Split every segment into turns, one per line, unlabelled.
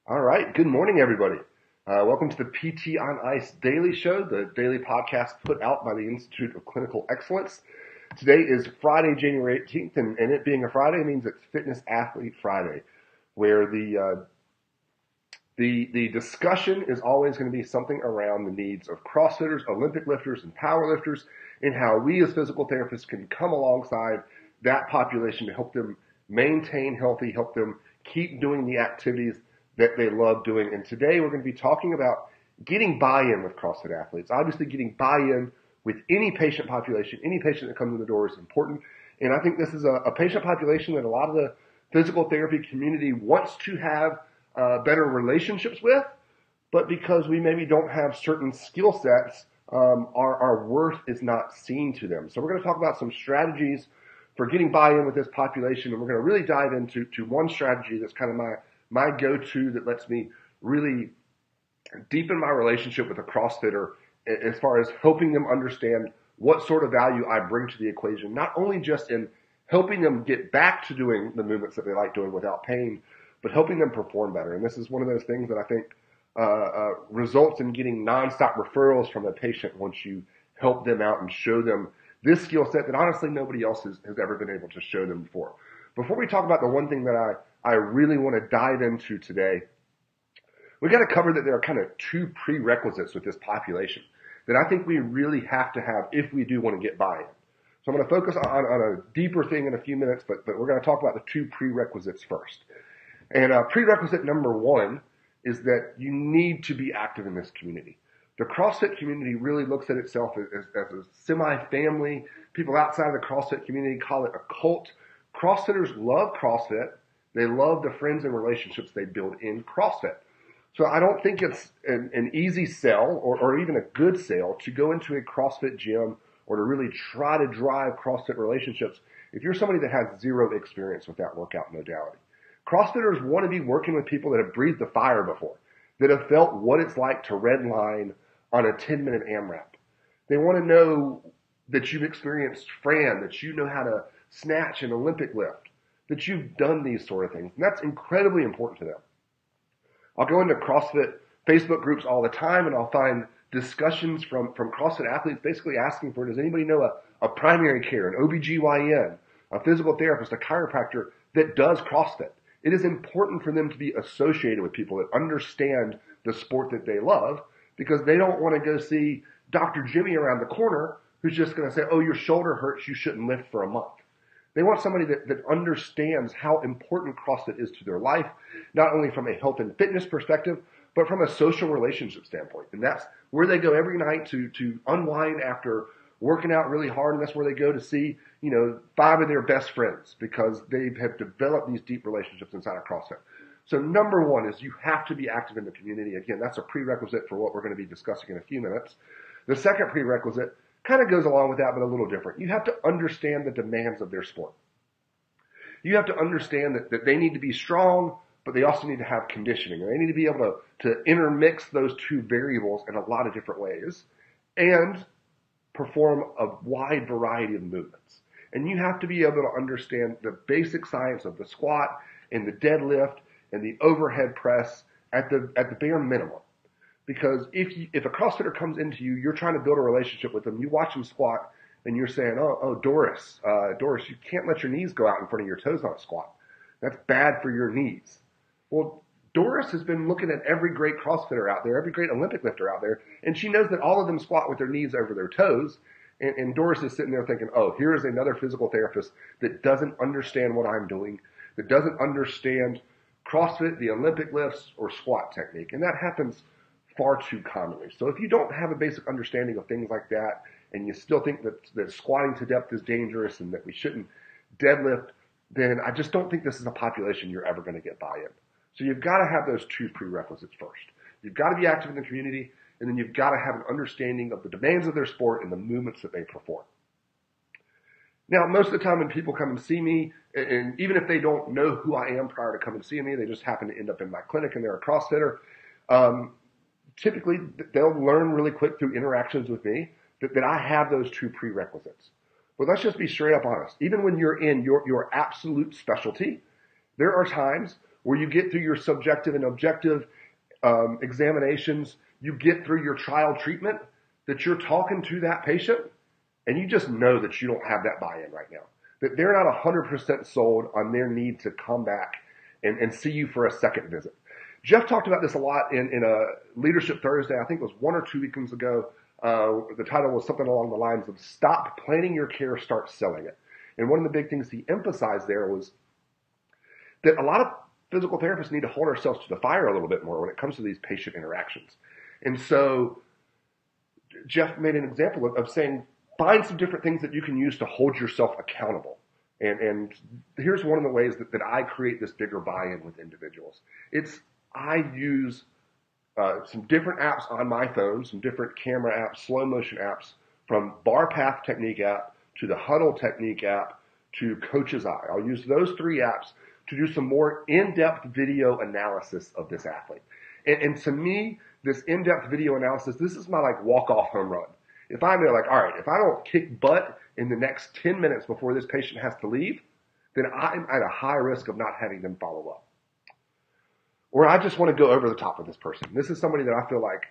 All right. Good morning, everybody. Welcome to the PT on Ice Daily Show, the daily podcast put out by the Institute of Clinical Excellence. Today is Friday, January 18th, and it being a Friday means it's Fitness Athlete Friday, where the discussion is always going to be something around the needs of CrossFitters, Olympic lifters, and powerlifters, and how we as physical therapists can come alongside that population to help them maintain healthy, help them keep doing the activities that they love doing. And today we're going to be talking about getting buy-in with CrossFit athletes. Obviously, getting buy-in with any patient population, any patient that comes in the door is important. And I think this is a patient population that a lot of the physical therapy community wants to have better relationships with, but because we maybe don't have certain skill sets, our worth is not seen to them. So we're going to talk about some strategies for getting buy-in with this population, and we're going to really dive into one strategy that's kind of my go-to that lets me really deepen my relationship with a CrossFitter as far as helping them understand what sort of value I bring to the equation, not only just in helping them get back to doing the movements that they like doing without pain, but helping them perform better. And this is one of those things that I think results in getting nonstop referrals from a patient once you help them out and show them this skill set that honestly nobody else has ever been able to show them before. Before we talk about the one thing that I really want to dive into today, we got to cover that there are kind of two prerequisites with this population that I think we really have to have if we do want to get buy-in. So I'm going to focus on a deeper thing in a few minutes, but we're going to talk about the two prerequisites first. And prerequisite number one is that you need to be active in this community. The CrossFit community really looks at itself as a semi-family. People outside of the CrossFit community call it a cult. CrossFitters love CrossFit. They love the friends and relationships they build in CrossFit. So I don't think it's an easy sell or even a good sell to go into a CrossFit gym or to really try to drive CrossFit relationships if you're somebody that has zero experience with that workout modality. CrossFitters want to be working with people that have breathed the fire before, that have felt what it's like to redline on a 10-minute AMRAP. They want to know that you've experienced Fran, that you know how to snatch an Olympic lift, that you've done these sort of things. And that's incredibly important to them. I'll go into CrossFit Facebook groups all the time, and I'll find discussions from CrossFit athletes basically asking for, does anybody know a primary care, an OBGYN, a physical therapist, a chiropractor that does CrossFit? It is important for them to be associated with people that understand the sport that they love, because they don't want to go see Dr. Jimmy around the corner who's just going to say, oh, your shoulder hurts, you shouldn't lift for a month. They want somebody that understands how important CrossFit is to their life, not only from a health and fitness perspective, but from a social relationship standpoint. And that's where they go every night to unwind after working out really hard, and that's where they go to see, 5 of their best friends, because they have developed these deep relationships inside of CrossFit. So number one is you have to be active in the community. Again, that's a prerequisite for what we're going to be discussing in a few minutes. The second prerequisite kind of goes along with that, but a little different. You have to understand the demands of their sport. You have to understand that they need to be strong, but they also need to have conditioning. And they need to be able to intermix those two variables in a lot of different ways and perform a wide variety of movements. And you have to be able to understand the basic science of the squat and the deadlift and the overhead press at the bare minimum. Because if a CrossFitter comes into you, you're trying to build a relationship with them, you watch them squat, and you're saying, oh, Doris, you can't let your knees go out in front of your toes on a squat. That's bad for your knees. Well, Doris has been looking at every great CrossFitter out there, every great Olympic lifter out there, and she knows that all of them squat with their knees over their toes. And Doris is sitting there thinking, oh, here is another physical therapist that doesn't understand what I'm doing, that doesn't understand CrossFit, the Olympic lifts, or squat technique. And that happens far too commonly. So if you don't have a basic understanding of things like that, and you still think that squatting to depth is dangerous and that we shouldn't deadlift, then I just don't think this is a population you're ever going to get buy-in. So you've got to have those two prerequisites first. You've got to be active in the community, and then you've got to have an understanding of the demands of their sport and the movements that they perform. Now, most of the time when people come and see me, and even if they don't know who I am prior to coming to see me, they just happen to end up in my clinic and they're a CrossFitter, typically they'll learn really quick through interactions with me that I have those two prerequisites. But let's just be straight up honest. Even when you're in your absolute specialty, there are times where you get through your subjective and objective examinations, you get through your trial treatment, that you're talking to that patient and you just know that you don't have that buy-in right now, that they're not 100% sold on their need to come back and see you for a second visit. Jeff talked about this a lot in a Leadership Thursday. I think it was 1 or 2 weekends ago. The title was something along the lines of "Stop Planning Your Care, Start Selling It." And one of the big things he emphasized there was that a lot of physical therapists need to hold ourselves to the fire a little bit more when it comes to these patient interactions. And so Jeff made an example of saying, find some different things that you can use to hold yourself accountable. And here's one of the ways that I create this bigger buy-in with individuals. I use some different apps on my phone, some different camera apps, slow motion apps, from Bar Path Technique app to the Huddle Technique app to Coach's Eye. I'll use those 3 apps to do some more in-depth video analysis of this athlete. And to me, this in-depth video analysis, this is my like walk-off home run. If I'm there like, all right, if I don't kick butt in the next 10 minutes before this patient has to leave, then I'm at a high risk of not having them follow up. Or I just want to go over the top with this person. This is somebody that I feel like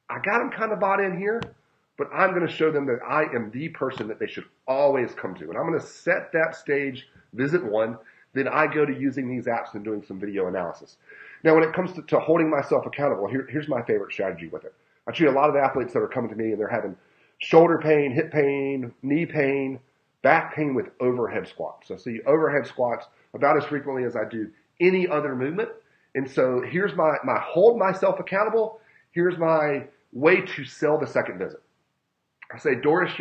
I got them kind of bought in here, but I'm going to show them that I am the person that they should always come to. And I'm going to set that stage, visit 1, then I go to using these apps and doing some video analysis. Now, when it comes to holding myself accountable, here's my favorite strategy with it. I treat a lot of athletes that are coming to me and they're having shoulder pain, hip pain, knee pain, back pain with overhead squats. So I see overhead squats about as frequently as I do any other movement. And so here's my hold myself accountable. Here's my way to sell the second visit. I say, Doris,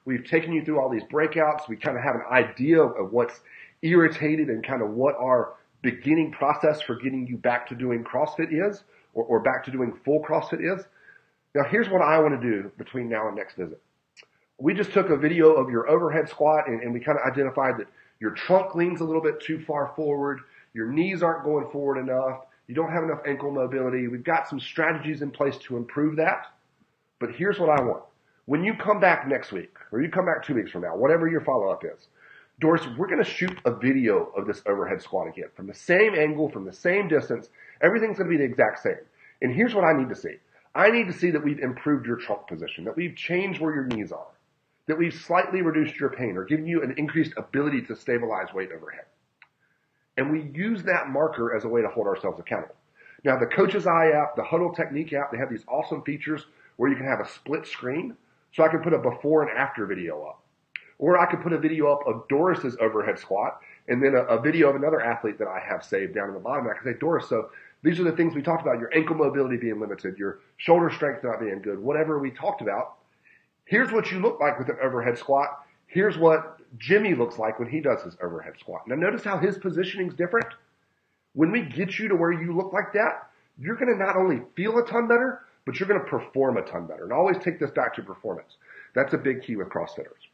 we've taken you through all these breakouts. We kind of have an idea of what's irritated and kind of what our beginning process for getting you back to doing CrossFit is, or back to doing full CrossFit is. Now, here's what I want to do between now and next visit. We just took a video of your overhead squat, and we kind of identified that your trunk leans a little bit too far forward. Your knees aren't going forward enough. You don't have enough ankle mobility. We've got some strategies in place to improve that. But here's what I want. When you come back next week, or you come back 2 weeks from now, whatever your follow-up is, Doris, we're going to shoot a video of this overhead squat again from the same angle, from the same distance. Everything's going to be the exact same. And here's what I need to see. I need to see that we've improved your trunk position, that we've changed where your knees are, that we've slightly reduced your pain or given you an increased ability to stabilize weight overhead. And we use that marker as a way to hold ourselves accountable. Now, the Coach's Eye app, the Huddle Technique app, they have these awesome features where you can have a split screen. So I can put a before and after video up. Or I could put a video up of Doris's overhead squat and then a video of another athlete that I have saved down in the bottom. And I can say, Doris, so these are the things we talked about, your ankle mobility being limited, your shoulder strength not being good, whatever we talked about. Here's what you look like with an overhead squat. Here's what Jimmy looks like when he does his overhead squat. Now notice how his positioning is different. When we get you to where you look like that, you're going to not only feel a ton better, but you're going to perform a ton better. And always take this back to performance. That's a big key with CrossFitters.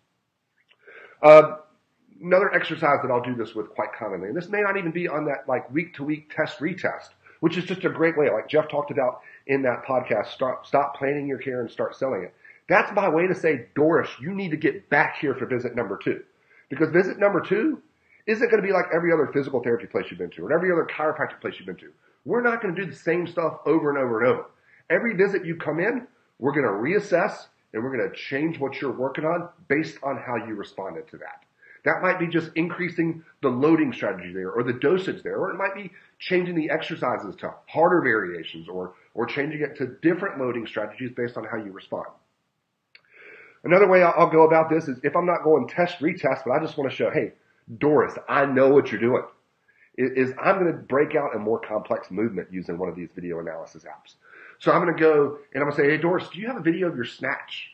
Another exercise that I'll do this with quite commonly, and this may not even be on that like week-to-week test retest, which is just a great way, like Jeff talked about in that podcast, stop planning your care and start selling it. That's my way to say, Doris, you need to get back here for visit number 2. Because visit number 2 isn't going to be like every other physical therapy place you've been to or every other chiropractic place you've been to. We're not going to do the same stuff over and over and over. Every visit you come in, we're going to reassess and we're going to change what you're working on based on how you responded to that. That might be just increasing the loading strategy there or the dosage there, or it might be changing the exercises to harder variations or changing it to different loading strategies based on how you respond. Another way I'll go about this is if I'm not going test, retest, but I just want to show, hey, Doris, I know what you're doing, is I'm going to break out a more complex movement using one of these video analysis apps. So I'm going to go and I'm going to say, hey, Doris, do you have a video of your snatch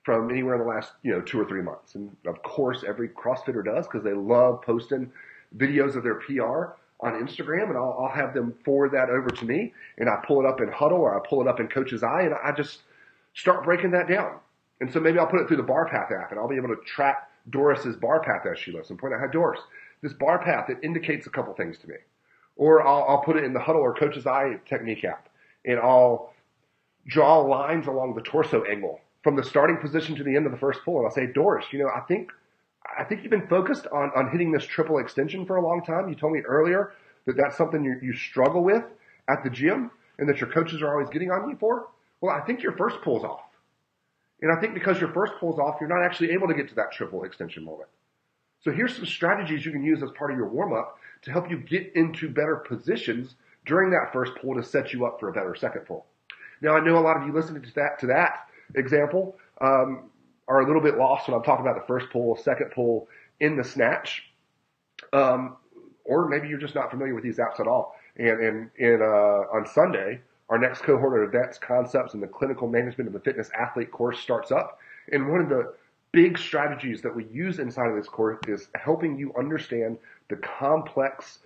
from anywhere in the last 2 or 3 months? And of course, every CrossFitter does because they love posting videos of their PR on Instagram, and I'll have them forward that over to me, and I pull it up in Huddle or I pull it up in Coach's Eye, and I just start breaking that down. And so maybe I'll put it through the Bar Path app, and I'll be able to track Doris's bar path as she lifts and point out, hey, Doris, this bar path, it indicates a couple things to me. Or I'll put it in the Huddle or Coach's Eye technique app, and I'll draw lines along the torso angle from the starting position to the end of the first pull. And I'll say, Doris, I think you've been focused on hitting this triple extension for a long time. You told me earlier that that's something you struggle with at the gym and that your coaches are always getting on you for, well, I think your first pull's off. And I think because your first pull's off, you're not actually able to get to that triple extension moment. So here's some strategies you can use as part of your warm-up to help you get into better positions during that first pull to set you up for a better second pull. Now, I know a lot of you listening to that example are a little bit lost when I'm talking about the first pull, second pull in the snatch. Or maybe you're just not familiar with these apps at all. And on Sunday, our next cohort of advanced concepts in the clinical management of the fitness athlete course starts up. And one of the big strategies that we use inside of this course is helping you understand the complex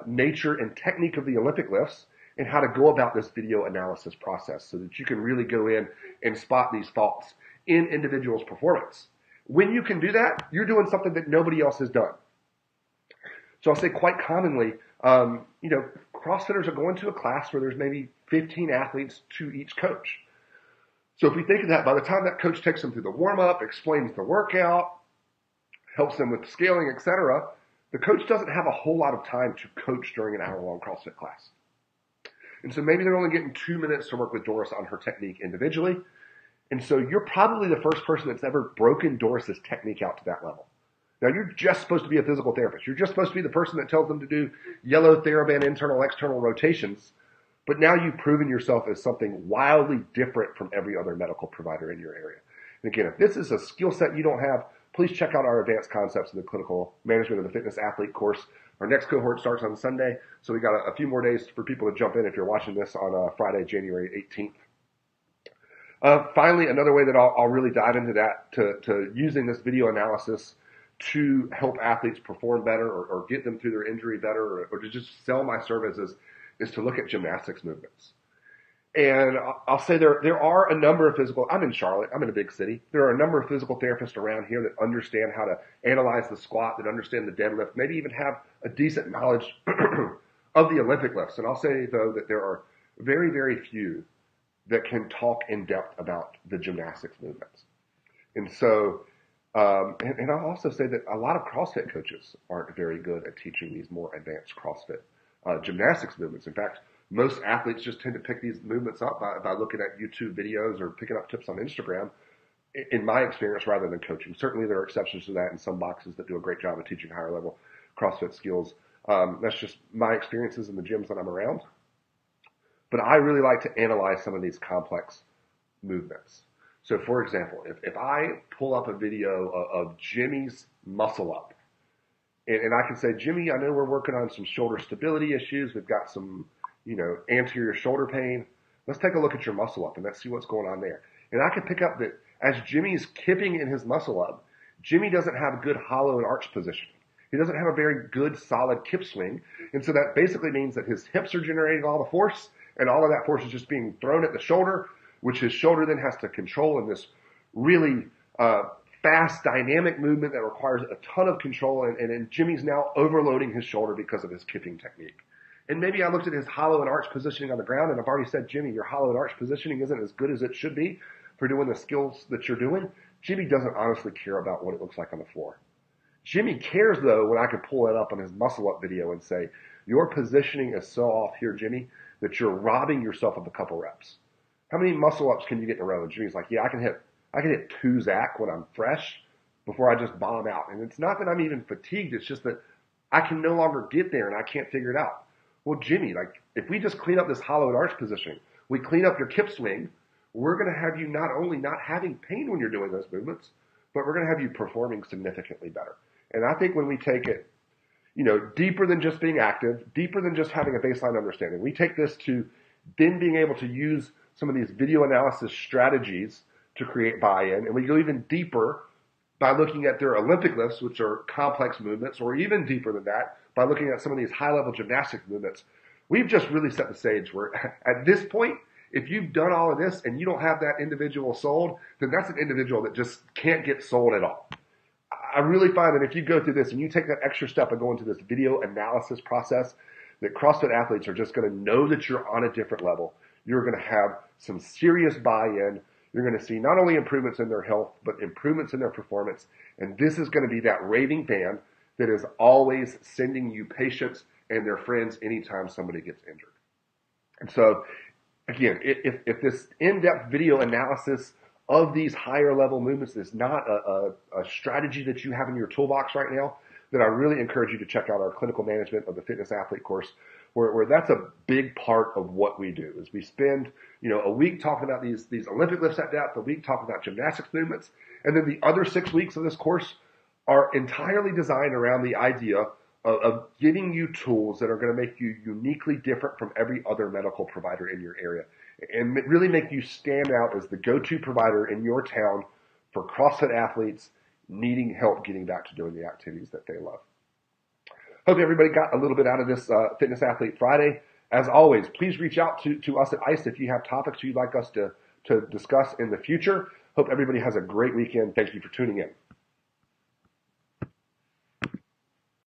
nature and technique of the Olympic lifts and how to go about this video analysis process so that you can really go in and spot these faults in individuals' performance. When you can do that, you're doing something that nobody else has done. So I'll say quite commonly, CrossFitters are going to a class where there's maybe 15 athletes to each coach. So if we think of that, by the time that coach takes them through the warm-up, explains the workout, helps them with scaling, etc., the coach doesn't have a whole lot of time to coach during an hour-long CrossFit class. And so maybe they're only getting 2 minutes to work with Doris on her technique individually. And so you're probably the first person that's ever broken Doris's technique out to that level. Now, you're just supposed to be a physical therapist. You're just supposed to be the person that tells them to do yellow TheraBand internal, external rotations. But now you've proven yourself as something wildly different from every other medical provider in your area. And again, if this is a skill set you don't have, please check out our advanced concepts in the clinical management of the fitness athlete course. Our next cohort starts on Sunday, so we got a few more days for people to jump in if you're watching this on Friday, January 18th. Finally, another way that I'll really dive into that, to using this video analysis to help athletes perform better or get them through their injury better or to just sell my services, is to look at gymnastics movements. And I'll say there are a number of I'm in Charlotte, I'm in a big city. There are a number of physical therapists around here that understand how to analyze the squat, that understand the deadlift, maybe even have a decent knowledge of the Olympic lifts. And I'll say, though, that there are very, very few that can talk in depth about the gymnastics movements. And so, and I'll also say that a lot of CrossFit coaches aren't very good at teaching these more advanced CrossFit gymnastics movements. In fact, most athletes just tend to pick these movements up by looking at YouTube videos or picking up tips on Instagram, in my experience, rather than coaching. Certainly there are exceptions to that in some boxes that do a great job of teaching higher level CrossFit skills. That's just my experiences in the gyms that I'm around. But I really like to analyze some of these complex movements. So for example, if I pull up a video of Jimmy's muscle up, and I can say, Jimmy, I know we're working on some shoulder stability issues. We've got some, anterior shoulder pain. Let's take a look at your muscle up and let's see what's going on there. And I can pick up that as Jimmy's kipping in his muscle up, Jimmy doesn't have good hollow and arch positioning. He doesn't have a very good solid kip swing. And so that basically means that his hips are generating all the force, and all of that force is just being thrown at the shoulder, which his shoulder then has to control in this really fast, dynamic movement that requires a ton of control. And Jimmy's now overloading his shoulder because of his kipping technique. And maybe I looked at his hollow and arch positioning on the ground, and I've already said, Jimmy, your hollow and arch positioning isn't as good as it should be for doing the skills that you're doing. Jimmy doesn't honestly care about what it looks like on the floor. Jimmy cares, though, when I can pull it up on his muscle up video and say, your positioning is so off here, Jimmy, that you're robbing yourself of a couple reps. How many muscle ups can you get in a row? And Jimmy's like, yeah, I can hit 2 Zach when I'm fresh before I just bomb out. And it's not that I'm even fatigued. It's just that I can no longer get there and I can't figure it out. Well, Jimmy, if we just clean up this hollow and arch positioning, we clean up your kip swing, we're going to have you not only not having pain when you're doing those movements, but we're going to have you performing significantly better. And I think when we take it, deeper than just being active, deeper than just having a baseline understanding, we take this to then being able to use some of these video analysis strategies to create buy-in. And we go even deeper by looking at their Olympic lifts, which are complex movements, or even deeper than that, by looking at some of these high-level gymnastic movements. We've just really set the stage where at this point, if you've done all of this and you don't have that individual sold, then that's an individual that just can't get sold at all. I really find that if you go through this and you take that extra step of going through this video analysis process, that CrossFit athletes are just going to know that you're on a different level. You're going to have some serious buy-in. You're going to see not only improvements in their health, but improvements in their performance. And this is going to be that raving fan that is always sending you patients and their friends anytime somebody gets injured. And so, again, if this in-depth video analysis of these higher level movements is not a strategy that you have in your toolbox right now, then I really encourage you to check out our clinical management of the fitness athlete course, where that's a big part of what we do. Is we spend a week talking about these Olympic lifts at depth, a week talking about gymnastics movements, and then the other 6 weeks of this course are entirely designed around the idea of giving you tools that are going to make you uniquely different from every other medical provider in your area, and really make you stand out as the go-to provider in your town for CrossFit athletes needing help getting back to doing the activities that they love. Hope everybody got a little bit out of this Fitness Athlete Friday. As always, please reach out to us at ICE if you have topics you'd like us to discuss in the future. Hope everybody has a great weekend. Thank you for tuning in.